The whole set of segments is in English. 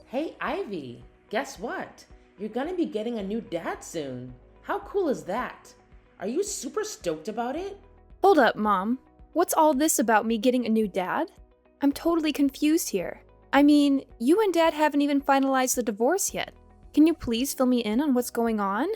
Hey Ivy, guess what? You're gonna be getting a new dad soon. How cool is that? Are you super stoked about it? Hold up, Mom. What's all this about me getting a new dad? I'm totally confused here. I mean, you and Dad haven't even finalized the divorce yet. Can you please fill me in on what's going on?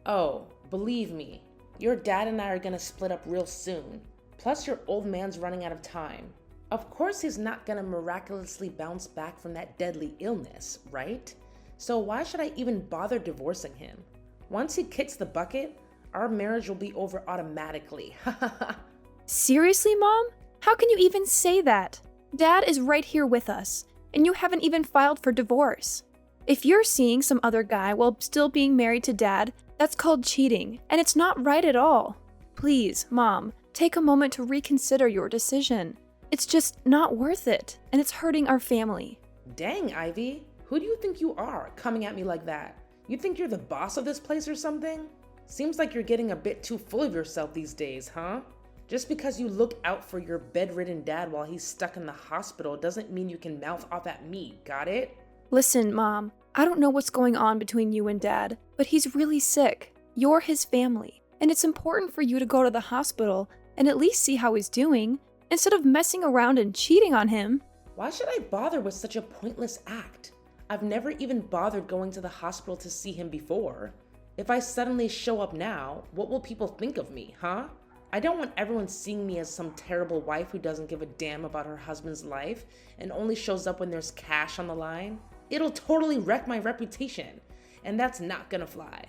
Oh, believe me, your dad and I are gonna split up real soon. Plus, your old man's running out of time. Of course, he's not gonna miraculously bounce back from that deadly illness, right? So, why should I even bother divorcing him? Once he kicks the bucket, our marriage will be over automatically. Seriously, Mom? How can you even say that? Dad is right here with us, and you haven't even filed for divorce. If you're seeing some other guy while still being married to Dad, that's called cheating, and it's not right at all. Please, Mom, take a moment to reconsider your decision. It's just not worth it, and it's hurting our family. Dang, Ivy, who do you think you are coming at me like that? You think you're the boss of this place or something? Seems like you're getting a bit too full of yourself these days, huh? Just because you look out for your bedridden dad while he's stuck in the hospital doesn't mean you can mouth off at me, got it? Listen, Mom, I don't know what's going on between you and Dad, but he's really sick. You're his family, and it's important for you to go to the hospital and at least see how he's doing, instead of messing around and cheating on him. Why should I bother with such a pointless act? I've never even bothered going to the hospital to see him before. If I suddenly show up now, what will people think of me, huh? I don't want everyone seeing me as some terrible wife who doesn't give a damn about her husband's life and only shows up when there's cash on the line. It'll totally wreck my reputation, and that's not gonna fly.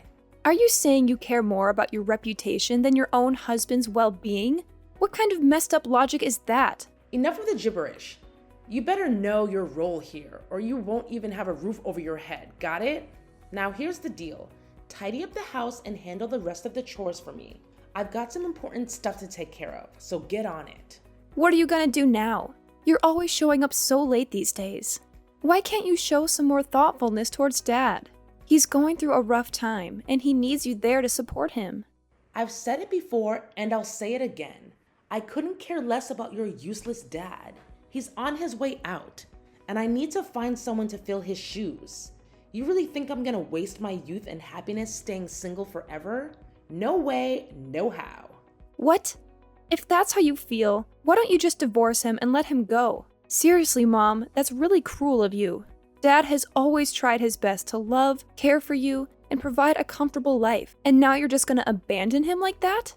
Are you saying you care more about your reputation than your own husband's well-being? What kind of messed up logic is that? Enough of the gibberish. You better know your role here, or you won't even have a roof over your head, got it? Now here's the deal. Tidy up the house and handle the rest of the chores for me. I've got some important stuff to take care of, so get on it. What are you gonna do now? You're always showing up so late these days. Why can't you show some more thoughtfulness towards Dad? He's going through a rough time, and he needs you there to support him. I've said it before, and I'll say it again. I couldn't care less about your useless dad. He's on his way out, and I need to find someone to fill his shoes. You really think I'm gonna waste my youth and happiness staying single forever? No way, no how. What? If that's how you feel, why don't you just divorce him and let him go? Seriously, Mom, that's really cruel of you. Dad has always tried his best to love, care for you, and provide a comfortable life, and now you're just gonna abandon him like that?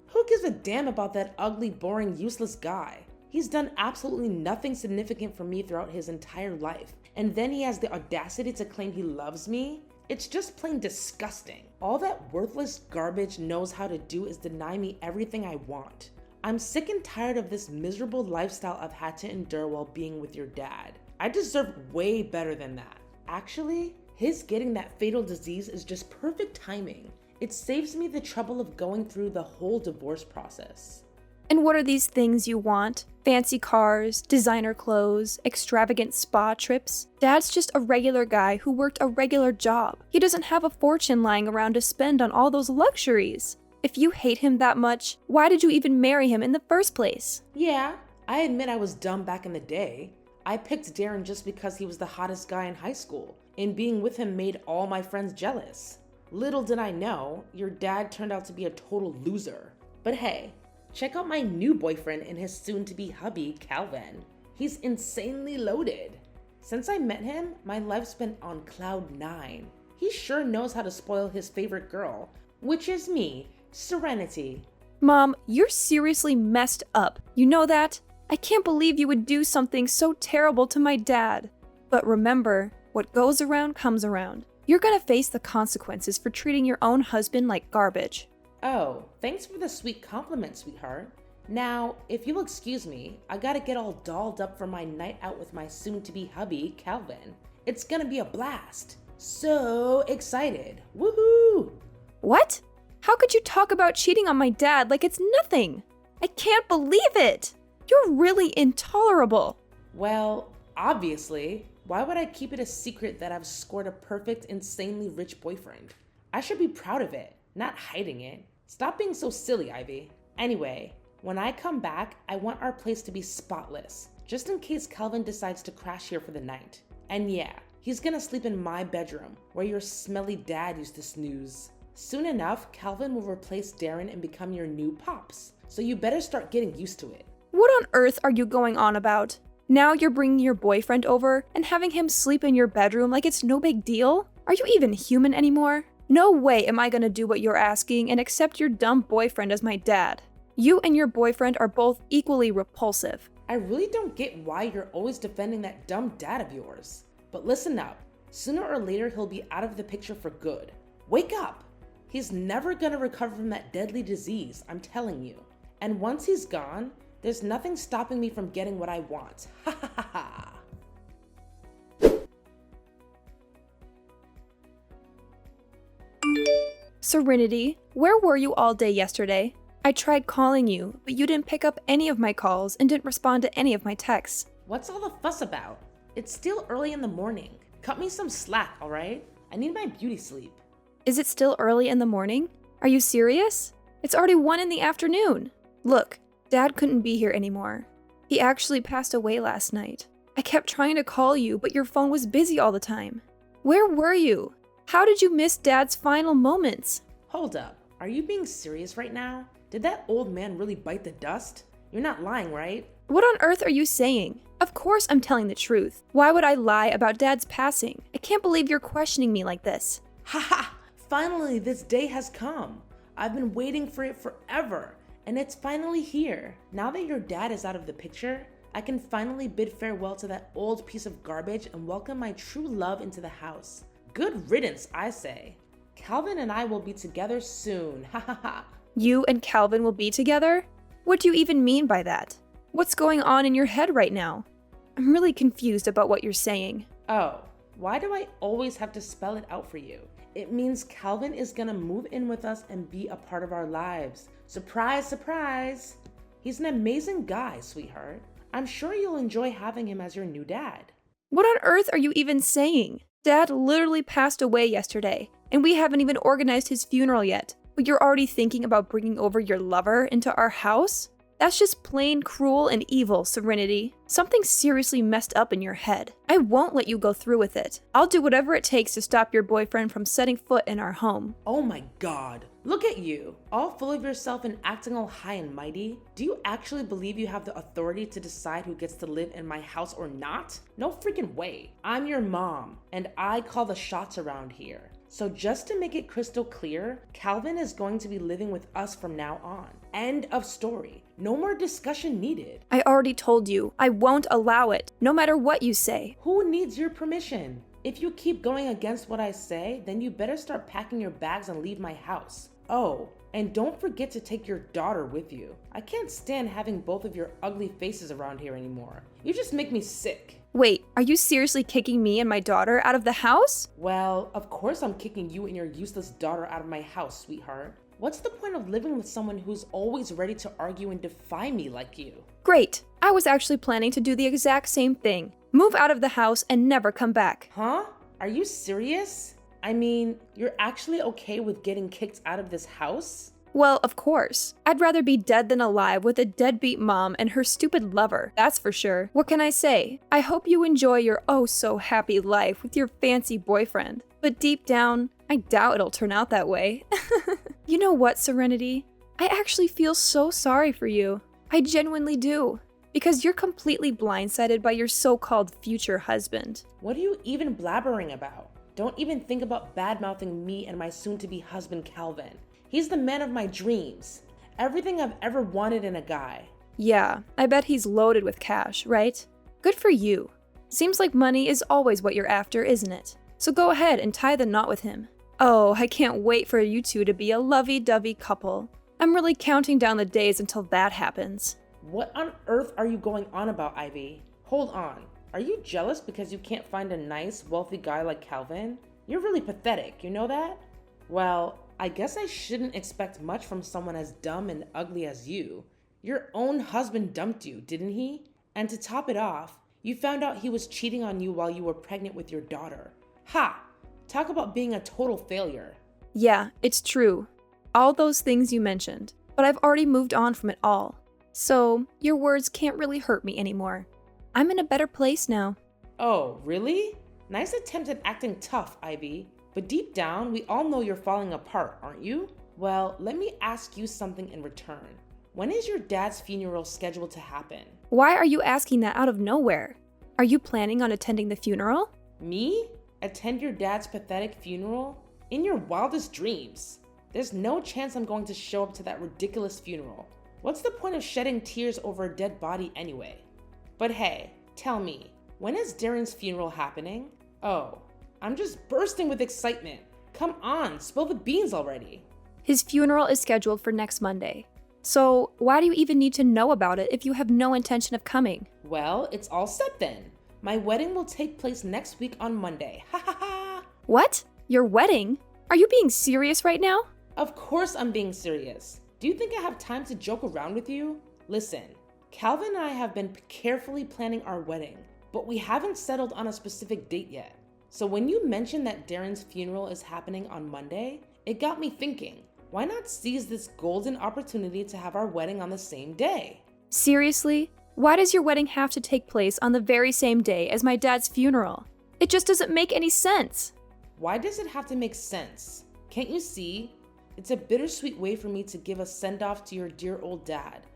Who gives a damn about that ugly, boring, useless guy? He's done absolutely nothing significant for me throughout his entire life, and then he has the audacity to claim he loves me? It's just plain disgusting. All that worthless garbage knows how to do is deny me everything I want. I'm sick and tired of this miserable lifestyle I've had to endure while being with your dad. I deserve way better than that. Actually, his getting that fatal disease is just perfect timing. It saves me the trouble of going through the whole divorce process. And what are these things you want? Fancy cars, designer clothes, extravagant spa trips? Dad's just a regular guy who worked a regular job. He doesn't have a fortune lying around to spend on all those luxuries. If you hate him that much, why did you even marry him in the first place? Yeah, I admit I was dumb back in the day. I picked Darren just because he was the hottest guy in high school, and being with him made all my friends jealous. Little did I know, your dad turned out to be a total loser. But hey, check out my new boyfriend and his soon-to-be hubby, Calvin. He's insanely loaded. Since I met him, my life's been on cloud 9. He sure knows how to spoil his favorite girl, which is me, Serenity. Mom, you're seriously messed up. You know that? I can't believe you would do something so terrible to my dad. But remember, what goes around comes around. You're gonna face the consequences for treating your own husband like garbage. Oh, thanks for the sweet compliment, sweetheart. Now, if you'll excuse me, I gotta get all dolled up for my night out with my soon-to-be hubby, Calvin. It's gonna be a blast. So excited. Woohoo! What? How could you talk about cheating on my dad like it's nothing? I can't believe it! You're really intolerable. Well, obviously, why would I keep it a secret that I've scored a perfect, insanely rich boyfriend? I should be proud of it, not hiding it. Stop being so silly, Ivy. Anyway, when I come back, I want our place to be spotless, just in case Calvin decides to crash here for the night. And yeah, He's gonna sleep in my bedroom, where your smelly dad used to snooze. Soon enough, Calvin will replace Darren and become your new pops. So you better start getting used to it. What on earth are you going on about? Now you're bringing your boyfriend over and having him sleep in your bedroom like it's no big deal? Are you even human anymore? No way am I gonna do what you're asking and accept your dumb boyfriend as my dad. You and your boyfriend are both equally repulsive. I really don't get why you're always defending that dumb dad of yours. But listen up, sooner or later he'll be out of the picture for good. Wake up! He's never gonna recover from that deadly disease, I'm telling you. And once he's gone, there's nothing stopping me from getting what I want. Ha ha ha ha! Serenity, where were you all day yesterday? I tried calling you, but you didn't pick up any of my calls and didn't respond to any of my texts. What's all the fuss about? It's still early in the morning. Cut me some slack, alright? I need my beauty sleep. Is it still early in the morning? Are you serious? It's already 1 in the afternoon. Look, Dad couldn't be here anymore. He actually passed away last night. I kept trying to call you, but your phone was busy all the time. Where were you? How did you miss Dad's final moments? Hold up, are you being serious right now? Did that old man really bite the dust? You're not lying, right? What on earth are you saying? Of course I'm telling the truth. Why would I lie about Dad's passing? I can't believe you're questioning me like this. Ha ha! Finally, this day has come. I've been waiting for it forever, and it's finally here. Now that your dad is out of the picture, I can finally bid farewell to that old piece of garbage and welcome my true love into the house. Good riddance, I say. Calvin and I will be together soon. Ha ha ha. You and Calvin will be together? What do you even mean by that? What's going on in your head right now? I'm really confused about what you're saying. Oh, why do I always have to spell it out for you? It means Calvin is gonna move in with us and be a part of our lives. Surprise, surprise! He's an amazing guy, sweetheart. I'm sure you'll enjoy having him as your new dad. What on earth are you even saying? Dad literally passed away yesterday, and we haven't even organized his funeral yet. But you're already thinking about bringing over your lover into our house? That's just plain cruel and evil, Serenity. Something seriously messed up in your head. I won't let you go through with it. I'll do whatever it takes to stop your boyfriend from setting foot in our home. Oh my god. Look at you, all full of yourself and acting all high and mighty. Do you actually believe you have the authority to decide who gets to live in my house or not? No freaking way. I'm your mom, and I call the shots around here. So just to make it crystal clear, Calvin is going to be living with us from now on. End of story. No more discussion needed. I already told you, I won't allow it, no matter what you say. Who needs your permission? If you keep going against what I say, then you better start packing your bags and leave my house. Oh, and don't forget to take your daughter with you. I can't stand having both of your ugly faces around here anymore. You just make me sick. Wait, are you seriously kicking me and my daughter out of the house? Well, of course I'm kicking you and your useless daughter out of my house, sweetheart. What's the point of living with someone who's always ready to argue and defy me like you? Great. I was actually planning to do the exact same thing. Move out of the house and never come back. Huh? Are you serious? I mean, you're actually okay with getting kicked out of this house? Well, of course. I'd rather be dead than alive with a deadbeat mom and her stupid lover, that's for sure. What can I say? I hope you enjoy your oh-so-happy life with your fancy boyfriend. But deep down, I doubt it'll turn out that way. You know what, Serenity? I actually feel so sorry for you. I genuinely do. Because you're completely blindsided by your so-called future husband. What are you even blabbering about? Don't even think about bad-mouthing me and my soon-to-be husband, Calvin. He's the man of my dreams. Everything I've ever wanted in a guy. Yeah, I bet he's loaded with cash, right? Good for you. Seems like money is always what you're after, isn't it? So go ahead and tie the knot with him. Oh, I can't wait for you two to be a lovey-dovey couple. I'm really counting down the days until that happens. What on earth are you going on about, Ivy? Hold on. Are you jealous because you can't find a nice, wealthy guy like Calvin? You're really pathetic, you know that? Well, I guess I shouldn't expect much from someone as dumb and ugly as you. Your own husband dumped you, didn't he? And to top it off, you found out he was cheating on you while you were pregnant with your daughter. Ha! Talk about being a total failure. Yeah, it's true. All those things you mentioned. But I've already moved on from it all. So, your words can't really hurt me anymore. I'm in a better place now. Oh, really? Nice attempt at acting tough, Ivy. But deep down, we all know you're falling apart, aren't you? Well, let me ask you something in return. When is your dad's funeral scheduled to happen? Why are you asking that out of nowhere? Are you planning on attending the funeral? Me? Attend your dad's pathetic funeral? In your wildest dreams. There's no chance I'm going to show up to that ridiculous funeral. What's the point of shedding tears over a dead body anyway? But hey, tell me, when is Darren's funeral happening? Oh, I'm just bursting with excitement. Come on, spill the beans already. His funeral is scheduled for next Monday. So why do you even need to know about it if you have no intention of coming? Well, it's all set then. My wedding will take place next week on Monday. Ha ha ha! What? Your wedding? Are you being serious right now? Of course I'm being serious. Do you think I have time to joke around with you? Listen, Calvin and I have been carefully planning our wedding, but we haven't settled on a specific date yet. So when you mentioned that Darren's funeral is happening on Monday, it got me thinking, why not seize this golden opportunity to have our wedding on the same day? Seriously? Why does your wedding have to take place on the very same day as my dad's funeral? It just doesn't make any sense. Why does it have to make sense? Can't you see? It's a bittersweet way for me to give a send-off to your dear old dad,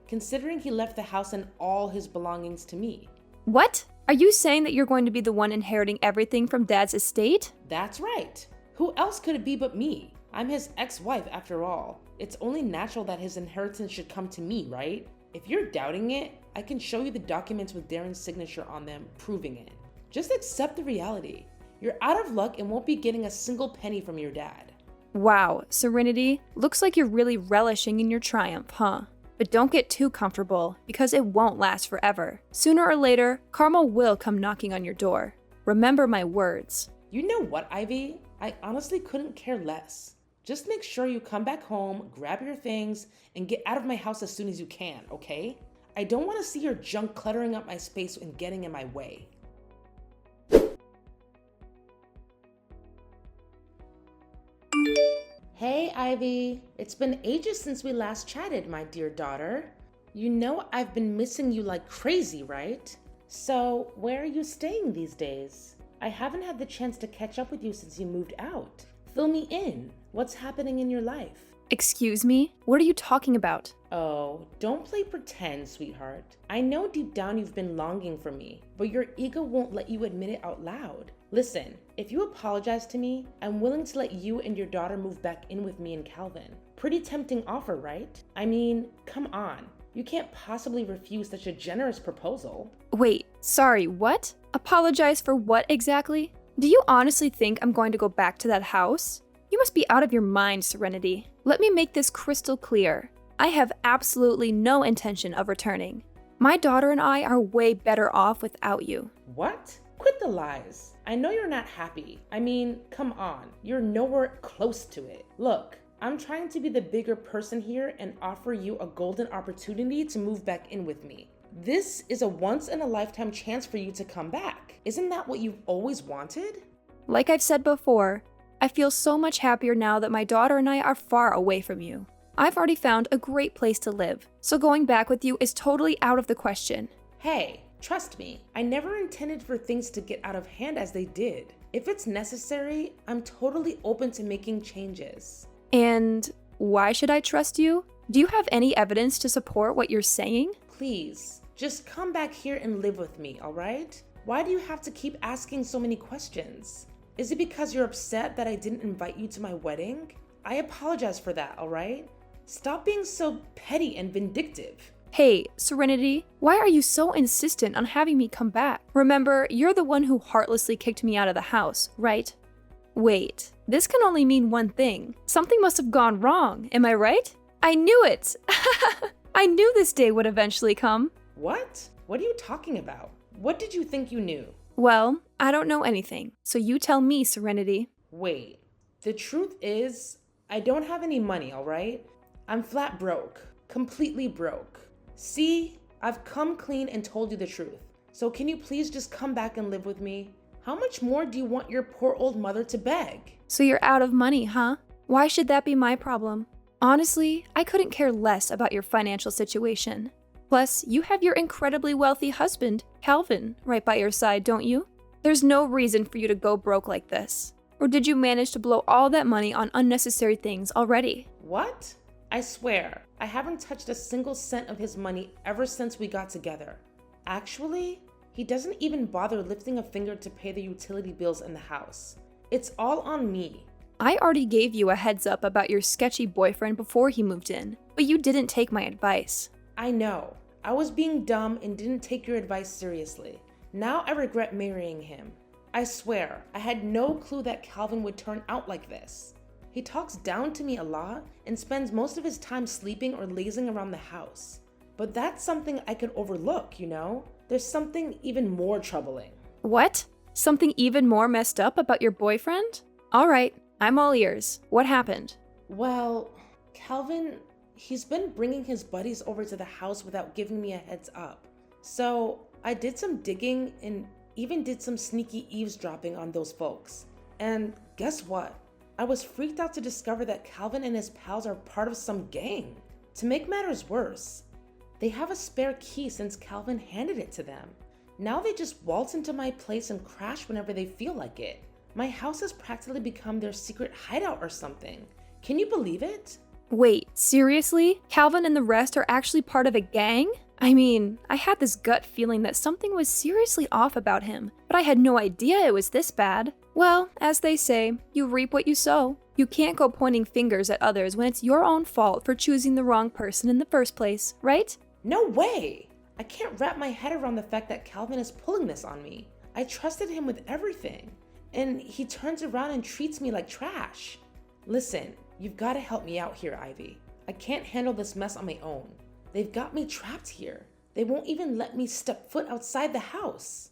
considering he left the house and all his belongings to me. What? Are you saying that you're going to be the one inheriting everything from Dad's estate? That's right. Who else could it be but me? I'm his ex-wife after all. It's only natural that his inheritance should come to me, right? If you're doubting it, I can show you the documents with Darren's signature on them proving it. Just accept the reality. You're out of luck and won't be getting a single penny from your dad. Wow, Serenity, looks like you're really relishing in your triumph, huh? But don't get too comfortable, because it won't last forever. Sooner or later, karma will come knocking on your door. Remember my words. You know what, Ivy? I honestly couldn't care less. Just make sure you come back home, grab your things, and get out of my house as soon as you can, okay? I don't want to see your junk cluttering up my space and getting in my way. Hey, Ivy. It's been ages since we last chatted, my dear daughter. You know I've been missing you like crazy, right? So, where are you staying these days? I haven't had the chance to catch up with you since you moved out. Fill me in. What's happening in your life? Excuse me? What are you talking about? Oh, don't play pretend, sweetheart. I know deep down you've been longing for me, but your ego won't let you admit it out loud. Listen, if you apologize to me, I'm willing to let you and your daughter move back in with me and Calvin. Pretty tempting offer, right? I mean, come on. You can't possibly refuse such a generous proposal. Wait, sorry, what? Apologize for what exactly? Do you honestly think I'm going to go back to that house? You must be out of your mind, Serenity. Let me make this crystal clear. I have absolutely no intention of returning. My daughter and I are way better off without you. What? Quit the lies. I know you're not happy. I mean, come on. You're nowhere close to it. Look, I'm trying to be the bigger person here and offer you a golden opportunity to move back in with me. This is a once-in-a-lifetime chance for you to come back. Isn't that what you've always wanted? Like I've said before, I feel so much happier now that my daughter and I are far away from you. I've already found a great place to live, so going back with you is totally out of the question. Hey, trust me, I never intended for things to get out of hand as they did. If it's necessary, I'm totally open to making changes. And why should I trust you? Do you have any evidence to support what you're saying? Please, just come back here and live with me, all right? Why do you have to keep asking so many questions? Is it because you're upset that I didn't invite you to my wedding? I apologize for that, all right? Stop being so petty and vindictive. Hey, Serenity, why are you so insistent on having me come back? Remember, you're the one who heartlessly kicked me out of the house, right? Wait, this can only mean one thing. Something must have gone wrong, am I right? I knew it! I knew this day would eventually come. What? What are you talking about? What did you think you knew? Well, I don't know anything, so you tell me, Serenity. Wait, the truth is, I don't have any money, all right? I'm flat broke, completely broke. See, I've come clean and told you the truth. So can you please just come back and live with me? How much more do you want your poor old mother to beg? So you're out of money, huh? Why should that be my problem? Honestly, I couldn't care less about your financial situation. Plus, you have your incredibly wealthy husband, Calvin, right by your side, don't you? There's no reason for you to go broke like this. Or did you manage to blow all that money on unnecessary things already? What? I swear, I haven't touched a single cent of his money ever since we got together. Actually, he doesn't even bother lifting a finger to pay the utility bills in the house. It's all on me. I already gave you a heads up about your sketchy boyfriend before he moved in, but you didn't take my advice. I know. I was being dumb and didn't take your advice seriously. Now I regret marrying him. I swear, I had no clue that Calvin would turn out like this. He talks down to me a lot and spends most of his time sleeping or lazing around the house. But that's something I could overlook, you know? There's something even more troubling. What? Something even more messed up about your boyfriend? All right, I'm all ears. What happened? Well, Calvin, he's been bringing his buddies over to the house without giving me a heads up. So I did some digging and even did some sneaky eavesdropping on those folks. And guess what? I was freaked out to discover that Calvin and his pals are part of some gang. To make matters worse, they have a spare key since Calvin handed it to them. Now they just waltz into my place and crash whenever they feel like it. My house has practically become their secret hideout or something. Can you believe it? Wait, seriously? Calvin and the rest are actually part of a gang? I mean, I had this gut feeling that something was seriously off about him, but I had no idea it was this bad. Well, as they say, you reap what you sow. You can't go pointing fingers at others when it's your own fault for choosing the wrong person in the first place, right? No way! I can't wrap my head around the fact that Calvin is pulling this on me. I trusted him with everything, and he turns around and treats me like trash. Listen, you've got to help me out here, Ivy. I can't handle this mess on my own. They've got me trapped here. They won't even let me step foot outside the house.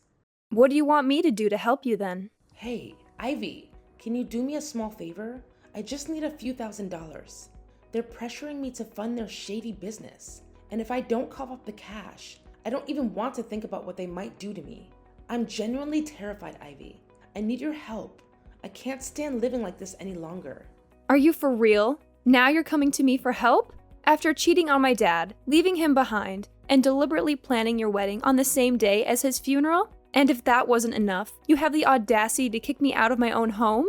What do you want me to do to help you then? Hey, Ivy, can you do me a small favor? I just need a few $1,000s. They're pressuring me to fund their shady business. And if I don't cough up the cash, I don't even want to think about what they might do to me. I'm genuinely terrified, Ivy. I need your help. I can't stand living like this any longer. Are you for real? Now you're coming to me for help? After cheating on my dad, leaving him behind, and deliberately planning your wedding on the same day as his funeral? And if that wasn't enough, you have the audacity to kick me out of my own home?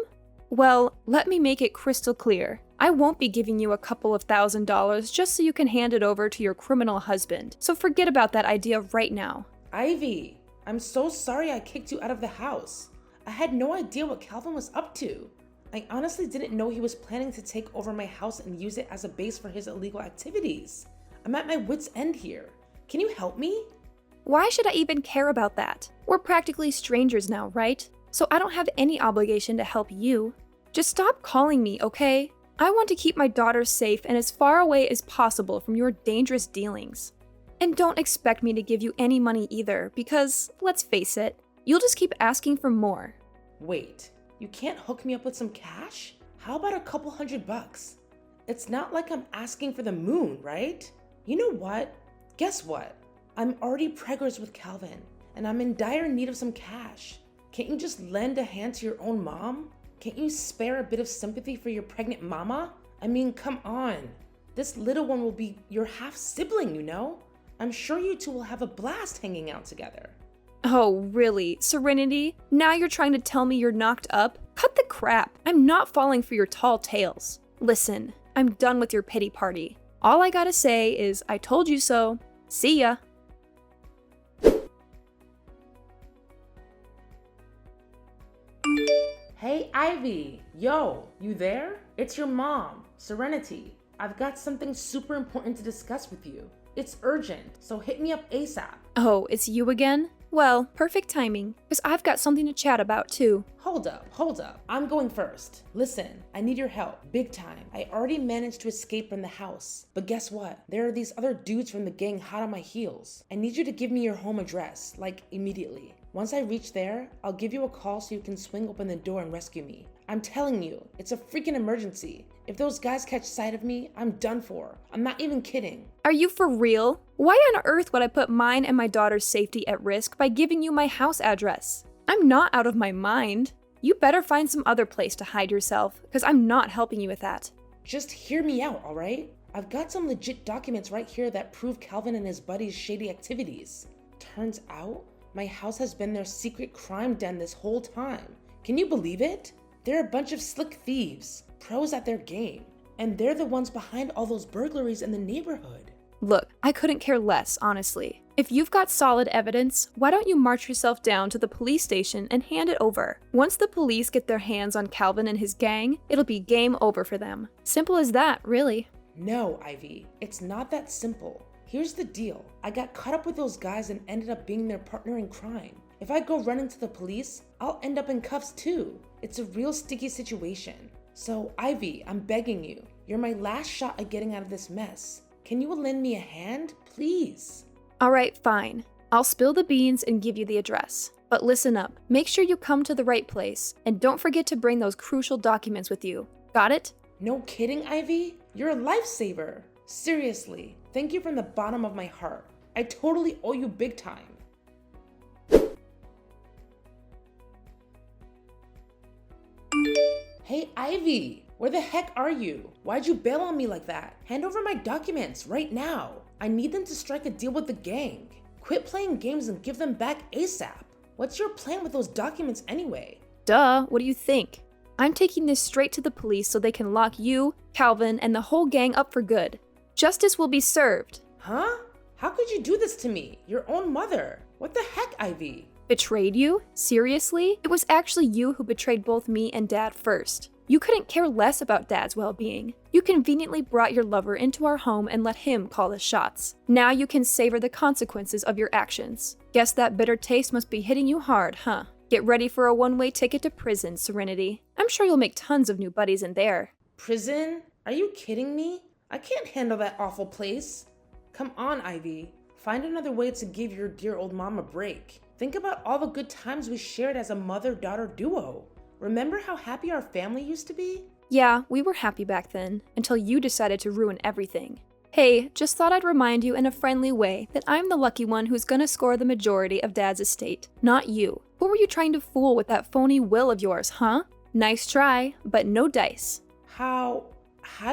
Well, let me make it crystal clear. I won't be giving you a couple of $1,000s just so you can hand it over to your criminal husband. So forget about that idea right now. Ivy, I'm so sorry I kicked you out of the house. I had no idea what Calvin was up to. I honestly didn't know he was planning to take over my house and use it as a base for his illegal activities. I'm at my wit's end here. Can you help me? Why should I even care about that? We're practically strangers now, right? So I don't have any obligation to help you. Just stop calling me, okay? I want to keep my daughter safe and as far away as possible from your dangerous dealings. And don't expect me to give you any money either, because, let's face it, you'll just keep asking for more. Wait, you can't hook me up with some cash? How about a couple $100? It's not like I'm asking for the moon, right? You know what? Guess what? I'm already preggers with Calvin, and I'm in dire need of some cash. Can't you just lend a hand to your own mom? Can't you spare a bit of sympathy for your pregnant mama? I mean, come on. This little one will be your half-sibling, you know? I'm sure you two will have a blast hanging out together. Oh, really? Serenity? Now you're trying to tell me you're knocked up? Cut the crap. I'm not falling for your tall tales. Listen, I'm done with your pity party. All I gotta say is, I told you so. See ya. Hey, Ivy. Yo, you there? It's your mom, Serenity. I've got something super important to discuss with you. It's urgent, so hit me up ASAP. Oh, it's you again? Well, perfect timing, because I've got something to chat about too. Hold up. I'm going first. Listen, I need your help, big time. I already managed to escape from the house, but guess what? There are these other dudes from the gang hot on my heels. I need you to give me your home address, like immediately. Once I reach there, I'll give you a call so you can swing open the door and rescue me. I'm telling you, it's a freaking emergency. If those guys catch sight of me, I'm done for. I'm not even kidding. Are you for real? Why on earth would I put mine and my daughter's safety at risk by giving you my house address? I'm not out of my mind. You better find some other place to hide yourself, because I'm not helping you with that. Just hear me out, alright? I've got some legit documents right here that prove Calvin and his buddies' shady activities. Turns out, My house has been their secret crime den this whole time. Can you believe it? They're a bunch of slick thieves, pros at their game, and they're the ones behind all those burglaries in the neighborhood. Look, I couldn't care less, honestly. If you've got solid evidence, why don't you march yourself down to the police station and hand it over? Once the police get their hands on Calvin and his gang, it'll be game over for them. Simple as that, really. No, Ivy, it's not that simple. Here's the deal. I got caught up with those guys and ended up being their partner in crime. If I go running to the police, I'll end up in cuffs too. It's a real sticky situation. So, Ivy, I'm begging you. You're my last shot at getting out of this mess. Can you lend me a hand, please? Alright, fine. I'll spill the beans and give you the address. But listen up. Make sure you come to the right place, and don't forget to bring those crucial documents with you. Got it? No kidding, Ivy? You're a lifesaver. Seriously, thank you from the bottom of my heart. I totally owe you big time. Hey, Ivy, where the heck are you? Why'd you bail on me like that? Hand over my documents right now. I need them to strike a deal with the gang. Quit playing games and give them back ASAP. What's your plan with those documents anyway? Duh, what do you think? I'm taking this straight to the police so they can lock you, Calvin, and the whole gang up for good. Justice will be served. Huh? How could you do this to me? Your own mother. What the heck, Ivy? Betrayed you? Seriously? It was actually you who betrayed both me and Dad first. You couldn't care less about Dad's well-being. You conveniently brought your lover into our home and let him call the shots. Now you can savor the consequences of your actions. Guess that bitter taste must be hitting you hard, huh? Get ready for a one-way ticket to prison, Serenity. I'm sure you'll make tons of new buddies in there. Prison? Are you kidding me? I can't handle that awful place. Come on, Ivy. Find another way to give your dear old mom a break. Think about all the good times we shared as a mother-daughter duo. Remember how happy our family used to be? Yeah, we were happy back then, until you decided to ruin everything. Hey, just thought I'd remind you in a friendly way that I'm the lucky one who's gonna score the majority of Dad's estate, not you. Who were you trying to fool with that phony will of yours, huh? Nice try, but no dice. How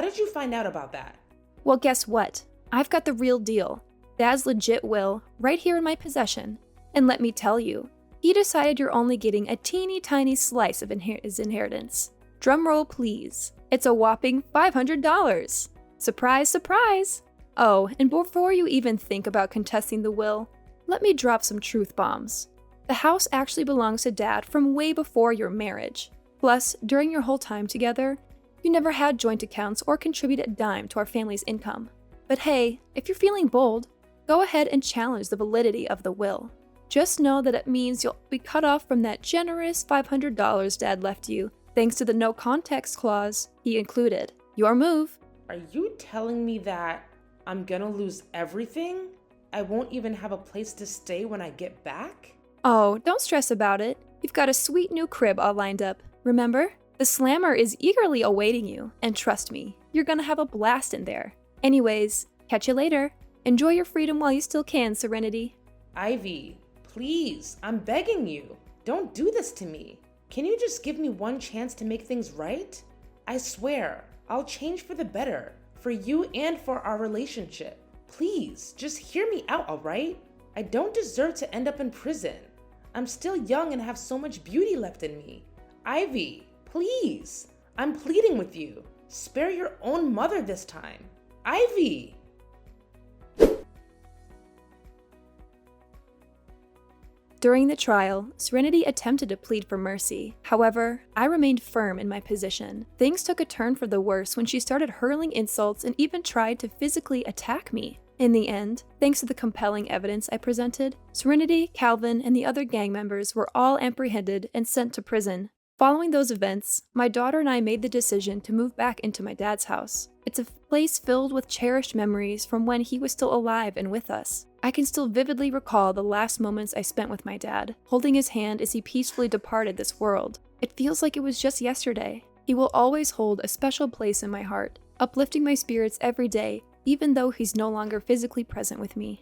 did you find out about that? Well, guess what? I've got the real deal. Dad's legit will, right here in my possession. And let me tell you, he decided you're only getting a teeny tiny slice of his inheritance. Drumroll, please. It's a whopping $500. Surprise, surprise. Oh, and before you even think about contesting the will, let me drop some truth bombs. The house actually belongs to Dad from way before your marriage. Plus, during your whole time together, you never had joint accounts or contributed a dime to our family's income. But hey, if you're feeling bold, go ahead and challenge the validity of the will. Just know that it means you'll be cut off from that generous $500 Dad left you, thanks to the no context clause he included. Your move. Are you telling me that I'm gonna lose everything? I won't even have a place to stay when I get back? Oh, don't stress about it. You've got a sweet new crib all lined up. Remember? The slammer is eagerly awaiting you, and trust me, you're gonna have a blast in there. Anyways, catch you later. Enjoy your freedom while you still can, Serenity. Ivy, please, I'm begging you. Don't do this to me. Can you just give me one chance to make things right? I swear, I'll change for the better, for you and for our relationship. Please, just hear me out, alright? I don't deserve to end up in prison. I'm still young and have so much beauty left in me. Ivy, please, I'm pleading with you. Spare your own mother this time. Ivy! During the trial, Serenity attempted to plead for mercy. However, I remained firm in my position. Things took a turn for the worse when she started hurling insults and even tried to physically attack me. In the end, thanks to the compelling evidence I presented, Serenity, Calvin, and the other gang members were all apprehended and sent to prison. Following those events, my daughter and I made the decision to move back into my dad's house. It's a place filled with cherished memories from when he was still alive and with us. I can still vividly recall the last moments I spent with my dad, holding his hand as he peacefully departed this world. It feels like it was just yesterday. He will always hold a special place in my heart, uplifting my spirits every day, even though he's no longer physically present with me.